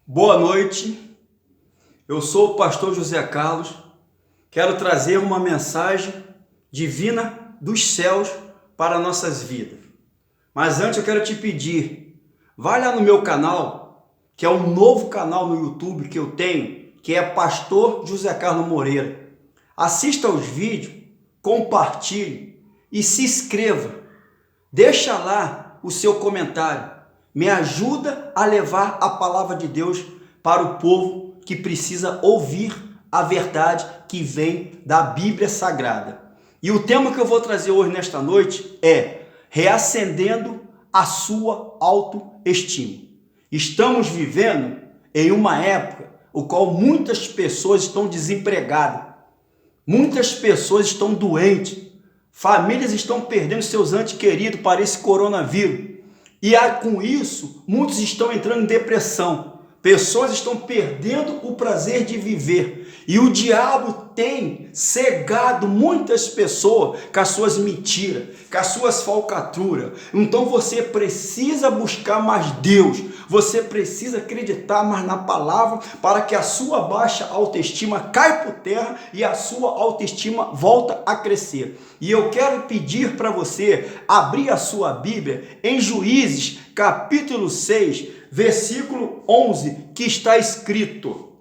Boa noite, eu sou o pastor José Carlos, quero trazer uma mensagem divina dos céus para nossas vidas. Mas antes eu quero te pedir, vai lá no meu canal, que é um novo canal no YouTube que eu tenho, que é Pastor José Carlos Moreira. Assista aos vídeos, compartilhe e se inscreva. Deixa lá o seu comentário. Me ajuda a levar a palavra de Deus para o povo que precisa ouvir a verdade que vem da Bíblia Sagrada. E o tema que eu vou trazer hoje nesta noite é reacendendo a sua autoestima. Estamos vivendo em uma época em qual muitas pessoas estão desempregadas, muitas pessoas estão doentes, famílias estão perdendo seus entes queridos para esse coronavírus. E com isso, muitos estão entrando em depressão. Pessoas estão perdendo o prazer de viver. E o diabo tem cegado muitas pessoas com as suas mentiras, com as suas falcatruas. Então você precisa buscar mais Deus. Você precisa acreditar mais na palavra para que a sua baixa autoestima caia por terra e a sua autoestima volta a crescer. E eu quero pedir para você abrir a sua Bíblia em Juízes, capítulo 6, versículo 11, que está escrito: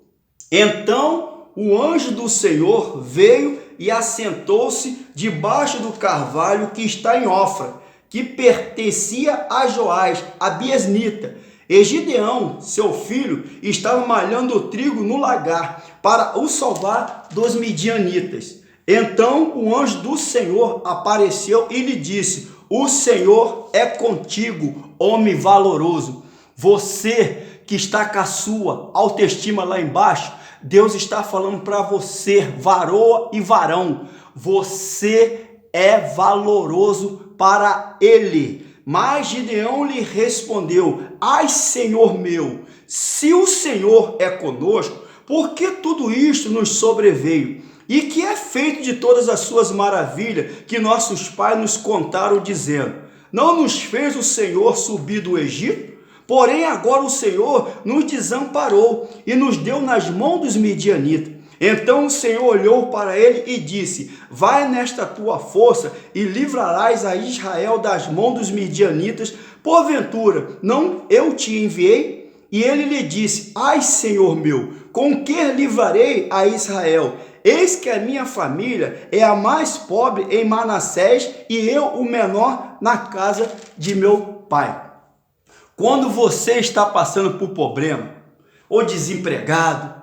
Então o anjo do Senhor veio e assentou-se debaixo do carvalho que está em Ofra, que pertencia a Joás, a biesnita. E Gideão, seu filho, estava malhando o trigo no lagar para o salvar dos midianitas. Então o anjo do Senhor apareceu e lhe disse: O Senhor é contigo, homem valoroso. Você que está com a sua autoestima lá embaixo, Deus está falando para você, varoa e varão, você é valoroso para Ele. Mas Gideão lhe respondeu: Ai, Senhor meu, se o Senhor é conosco, por que tudo isto nos sobreveio? E que é feito de todas as suas maravilhas que nossos pais nos contaram, dizendo: Não nos fez o Senhor subir do Egito? Porém agora o Senhor nos desamparou e nos deu nas mãos dos midianitas. Então o Senhor olhou para ele e disse: Vai nesta tua força e livrarás a Israel das mãos dos midianitas. Porventura, não eu te enviei? E ele lhe disse: Ai, Senhor meu, com que livrarei a Israel? Eis que a minha família é a mais pobre em Manassés e eu o menor na casa de meu pai. Quando você está passando por problema, ou desempregado,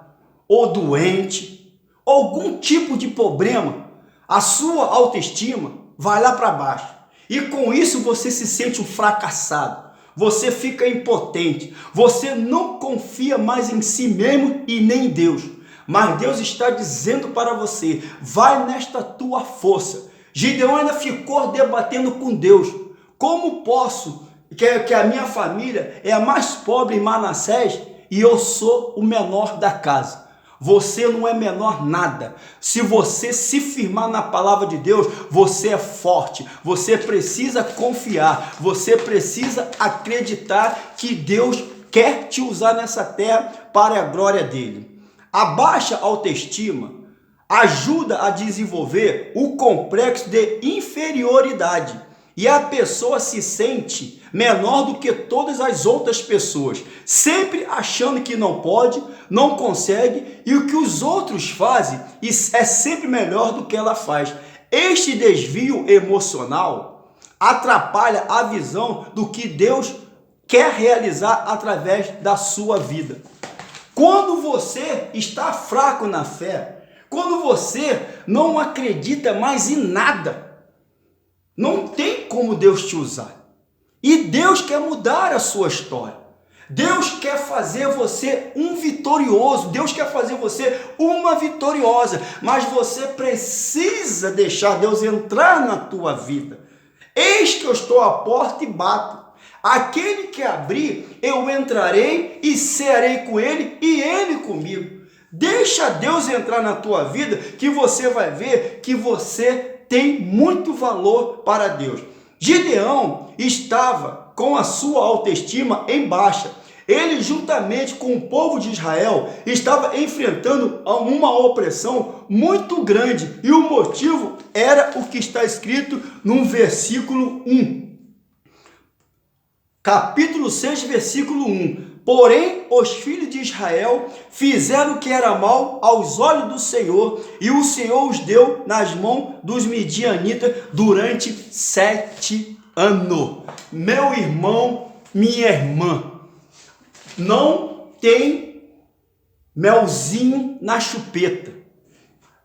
ou doente, ou algum tipo de problema, a sua autoestima vai lá para baixo. E com isso você se sente um fracassado, você fica impotente, você não confia mais em si mesmo e nem em Deus. Mas Deus está dizendo para você: vai nesta tua força. Gideão ainda ficou debatendo com Deus: como posso, que a minha família é a mais pobre em Manassés e eu sou o menor da casa? Você não é menor nada. Se você se firmar na palavra de Deus, você é forte. Você precisa confiar. Você precisa acreditar que Deus quer te usar nessa terra para a glória dele. A baixa autoestima ajuda a desenvolver o complexo de inferioridade. E a pessoa se sente menor do que todas as outras pessoas, sempre achando que não pode, não consegue, e o que os outros fazem é sempre melhor do que ela faz. Este desvio emocional atrapalha a visão do que Deus quer realizar através da sua vida. Quando você está fraco na fé, quando você não acredita mais em nada, não tem como Deus te usar. E Deus quer mudar a sua história. Deus quer fazer você um vitorioso. Deus quer fazer você uma vitoriosa. Mas você precisa deixar Deus entrar na tua vida. Eis que eu estou à porta e bato. Aquele que abrir, eu entrarei e cearei com ele e ele comigo. Deixa Deus entrar na tua vida, que você vai ver que você tem muito valor para Deus. Gideão estava com a sua autoestima em baixa. Ele, juntamente com o povo de Israel, estava enfrentando uma opressão muito grande. E o motivo era o que está escrito no versículo 1. Capítulo 6, versículo 1. Porém, os filhos de Israel fizeram o que era mal aos olhos do Senhor, e o Senhor os deu nas mãos dos midianitas durante 7 anos. Meu irmão, minha irmã, não tem melzinho na chupeta.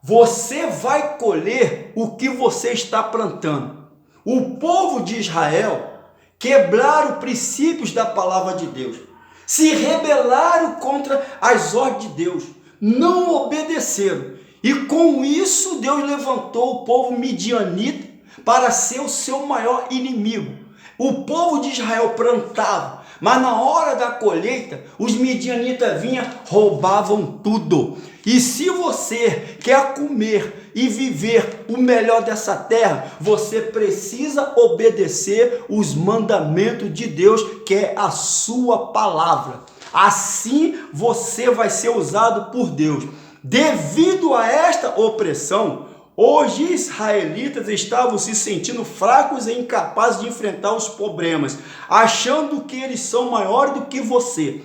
Você vai colher o que você está plantando. O povo de Israel quebraram princípios da palavra de Deus, se rebelaram contra as ordens de Deus, não obedeceram. E com isso Deus levantou o povo midianita para ser o seu maior inimigo. O povo de Israel plantava, mas na hora da colheita, os midianitas vinham, roubavam tudo. E se você quer comer e viver o melhor dessa terra, você precisa obedecer os mandamentos de Deus, que é a sua palavra. Assim você vai ser usado por Deus. Devido a esta opressão, os israelitas estavam se sentindo fracos e incapazes de enfrentar os problemas, achando que eles são maiores do que você.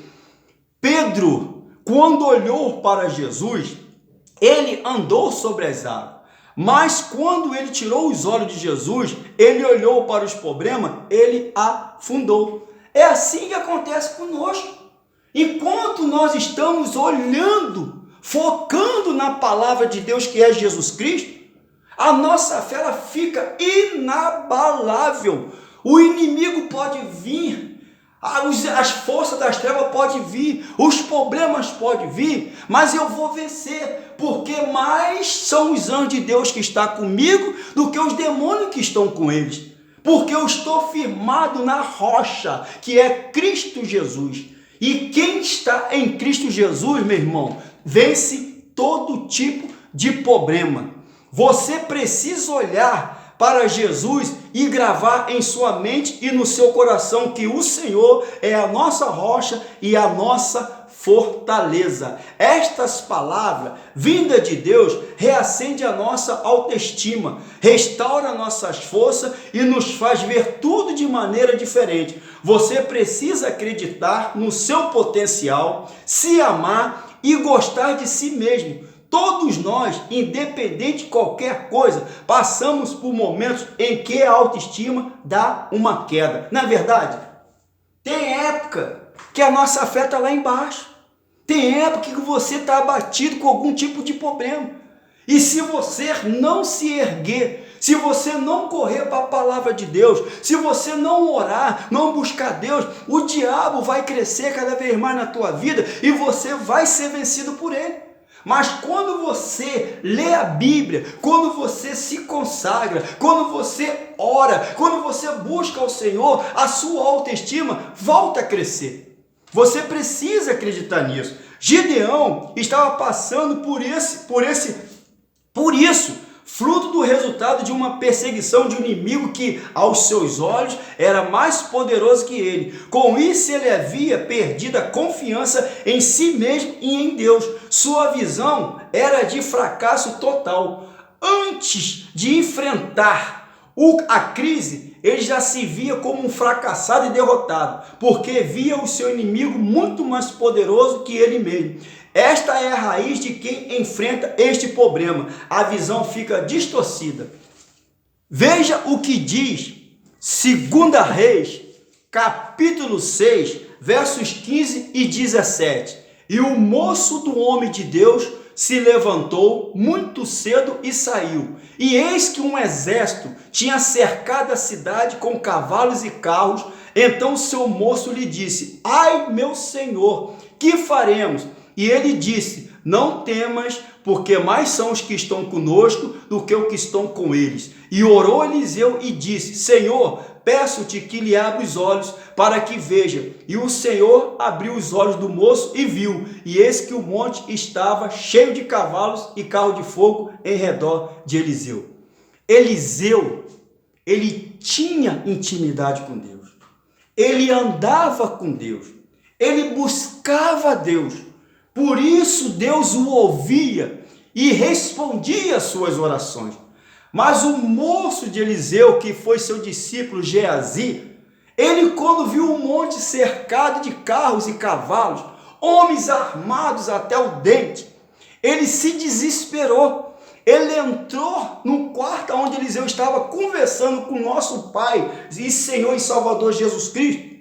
Pedro, quando olhou para Jesus, ele andou sobre as águas. Mas quando ele tirou os olhos de Jesus, ele olhou para os problemas, ele afundou. É assim que acontece conosco. Enquanto nós estamos olhando, focando na palavra de Deus, que é Jesus Cristo, a nossa fé ela fica inabalável. O inimigo pode vir, as forças das trevas podem vir, os problemas podem vir, mas eu vou vencer, porque mais são os anjos de Deus que estão comigo do que os demônios que estão com eles. Porque eu estou firmado na rocha, que é Cristo Jesus. E quem está em Cristo Jesus, meu irmão, vence todo tipo de problema. Você precisa olhar para Jesus e gravar em sua mente e no seu coração que o Senhor é a nossa rocha e a nossa fortaleza. Estas palavras, vinda de Deus, reacende a nossa autoestima, restaura nossas forças e nos faz ver tudo de maneira diferente. Você precisa acreditar no seu potencial, se amar e gostar de si mesmo. Todos nós, independente de qualquer coisa, passamos por momentos em que a autoestima dá uma queda. Não é verdade? Tem época que a nossa fé está lá embaixo. Tem época que você está abatido com algum tipo de problema. E se você não se erguer, se você não correr para a palavra de Deus, se você não orar, não buscar Deus, o diabo vai crescer cada vez mais na tua vida e você vai ser vencido por ele. Mas quando você lê a Bíblia, quando você se consagra, quando você ora, quando você busca o Senhor, a sua autoestima volta a crescer. Você precisa acreditar nisso. Gideão estava passando por isso, fruto do resultado de uma perseguição de um inimigo que, aos seus olhos, era mais poderoso que ele. Com isso, ele havia perdido a confiança em si mesmo e em Deus. Sua visão era de fracasso total. Antes de enfrentar a crise, ele já se via como um fracassado e derrotado, porque via o seu inimigo muito mais poderoso que ele mesmo. Esta é a raiz de quem enfrenta este problema. A visão fica distorcida. Veja o que diz 2 Reis, capítulo 6, versos 15 e 17. E o moço do homem de Deus se levantou muito cedo e saiu. E eis que um exército tinha cercado a cidade com cavalos e carros. Então seu moço lhe disse: ai, meu senhor, que faremos? E ele disse: não temas, porque mais são os que estão conosco do que os que estão com eles. E orou Eliseu e disse: Senhor, peço-te que lhe abra os olhos para que veja. E o Senhor abriu os olhos do moço e viu. E eis que o monte estava cheio de cavalos e carro de fogo em redor de Eliseu. Eliseu, ele tinha intimidade com Deus. Ele andava com Deus. Ele buscava a Deus. Por isso Deus o ouvia e respondia às suas orações. Mas o moço de Eliseu, que foi seu discípulo Geazi, ele quando viu um monte cercado de carros e cavalos, homens armados até o dente, ele se desesperou. Ele entrou no quarto onde Eliseu estava conversando com nosso Pai e Senhor e Salvador Jesus Cristo.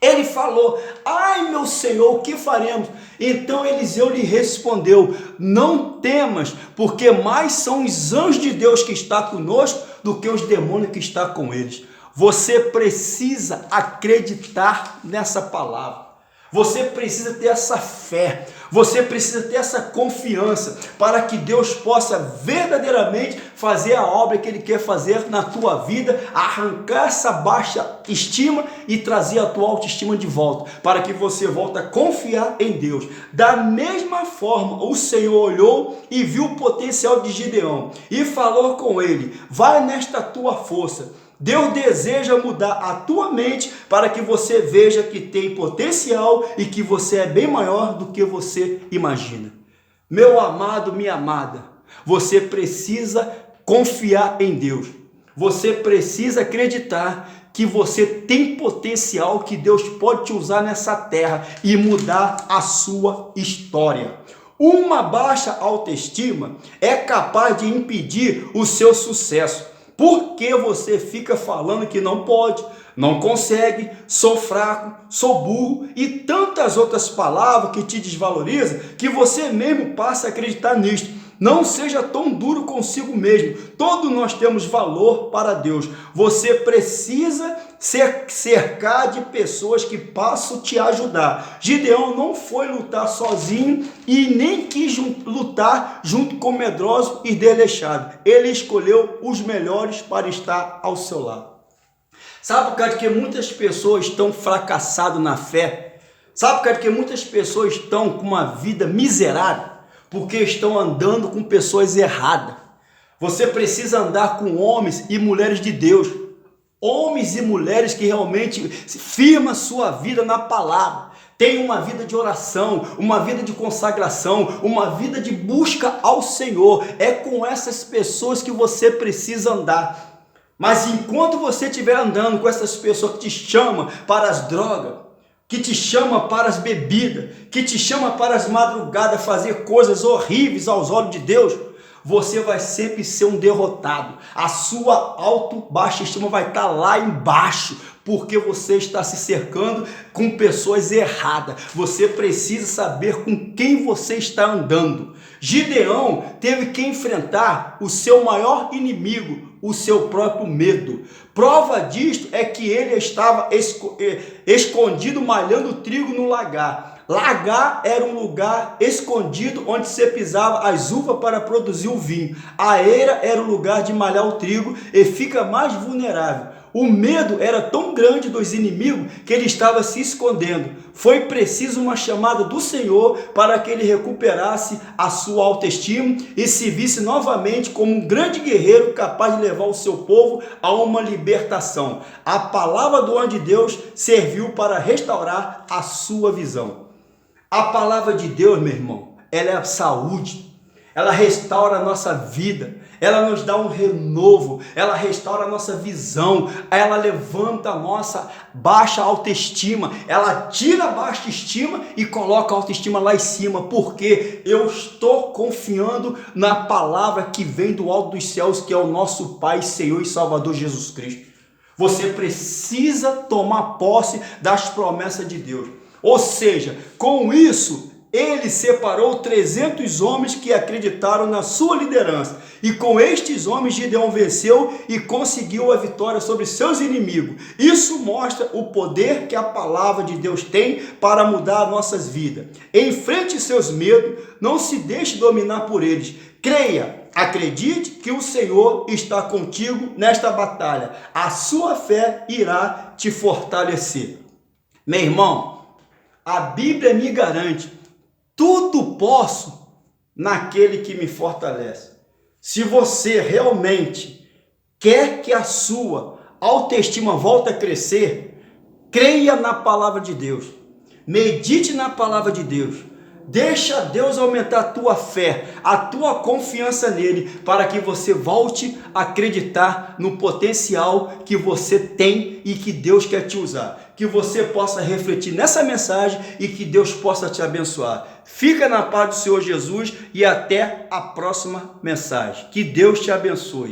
Ele falou: ai meu Senhor, o que faremos? Então Eliseu lhe respondeu: não temas, porque mais são os anjos de Deus que está conosco do que os demônios que está com eles. Você precisa acreditar nessa palavra. Você precisa ter essa fé, você precisa ter essa confiança para que Deus possa verdadeiramente fazer a obra que Ele quer fazer na tua vida, arrancar essa baixa estima e trazer a tua autoestima de volta, para que você volte a confiar em Deus. Da mesma forma, o Senhor olhou e viu o potencial de Gideão e falou com ele: vai nesta tua força. Deus deseja mudar a tua mente para que você veja que tem potencial e que você é bem maior do que você imagina. Meu amado, minha amada, você precisa confiar em Deus. Você precisa acreditar que você tem potencial, que Deus pode te usar nessa terra e mudar a sua história. Uma baixa autoestima é capaz de impedir o seu sucesso. Por que você fica falando que não pode, não consegue, sou fraco, sou burro e tantas outras palavras que te desvalorizam, que você mesmo passa a acreditar nisto? Não seja tão duro consigo mesmo. Todos nós temos valor para Deus. Você precisa ser cercar de pessoas que possam te ajudar. Gideão não foi lutar sozinho e nem quis lutar junto com medroso e desleixado. Ele escolheu os melhores para estar ao seu lado. Sabe por causa de que muitas pessoas estão fracassadas na fé? Sabe por causa de que muitas pessoas estão com uma vida miserável? Porque estão andando com pessoas erradas. Você precisa andar com homens e mulheres de Deus. Homens e mulheres que realmente firmam sua vida na palavra. Tem uma vida de oração, uma vida de consagração, uma vida de busca ao Senhor. É com essas pessoas que você precisa andar. Mas enquanto você estiver andando com essas pessoas que te chamam para as drogas, que te chama para as bebidas, que te chama para as madrugadas fazer coisas horríveis aos olhos de Deus, você vai sempre ser um derrotado. A sua baixa estima vai estar lá embaixo, porque você está se cercando com pessoas erradas. Você precisa saber com quem você está andando. Gideão teve que enfrentar o seu maior inimigo, o seu próprio medo. Prova disto é que ele estava escondido malhando trigo no lagar. Lagar era um lugar escondido onde você pisava as uvas para produzir o vinho. A eira era o lugar de malhar o trigo e fica mais vulnerável. O medo era tão grande dos inimigos que ele estava se escondendo. Foi preciso uma chamada do Senhor para que ele recuperasse a sua autoestima e se visse novamente como um grande guerreiro capaz de levar o seu povo a uma libertação. A palavra do homem de Deus serviu para restaurar a sua visão. A palavra de Deus, meu irmão, ela é a saúde. Ela restaura a nossa vida, ela nos dá um renovo, ela restaura a nossa visão, ela levanta a nossa baixa autoestima, ela tira a baixa estima e coloca a autoestima lá em cima, porque eu estou confiando na palavra que vem do alto dos céus, que é o nosso Pai, Senhor e Salvador Jesus Cristo. Você precisa tomar posse das promessas de Deus, ou seja, com isso, ele separou 300 homens que acreditaram na sua liderança. E com estes homens, Gideão venceu e conseguiu a vitória sobre seus inimigos. Isso mostra o poder que a palavra de Deus tem para mudar nossas vidas. Enfrente seus medos, não se deixe dominar por eles. Creia, acredite que o Senhor está contigo nesta batalha. A sua fé irá te fortalecer. Meu irmão, a Bíblia me garante: tudo posso naquele que me fortalece. Se você realmente quer que a sua autoestima volte a crescer, creia na palavra de Deus. medite na palavra de Deus. Deixa Deus aumentar a tua fé, a tua confiança nele, para que você volte a acreditar no potencial que você tem e que Deus quer te usar. Que você possa refletir nessa mensagem e que Deus possa te abençoar. Fica na paz do Senhor Jesus e até a próxima mensagem. Que Deus te abençoe.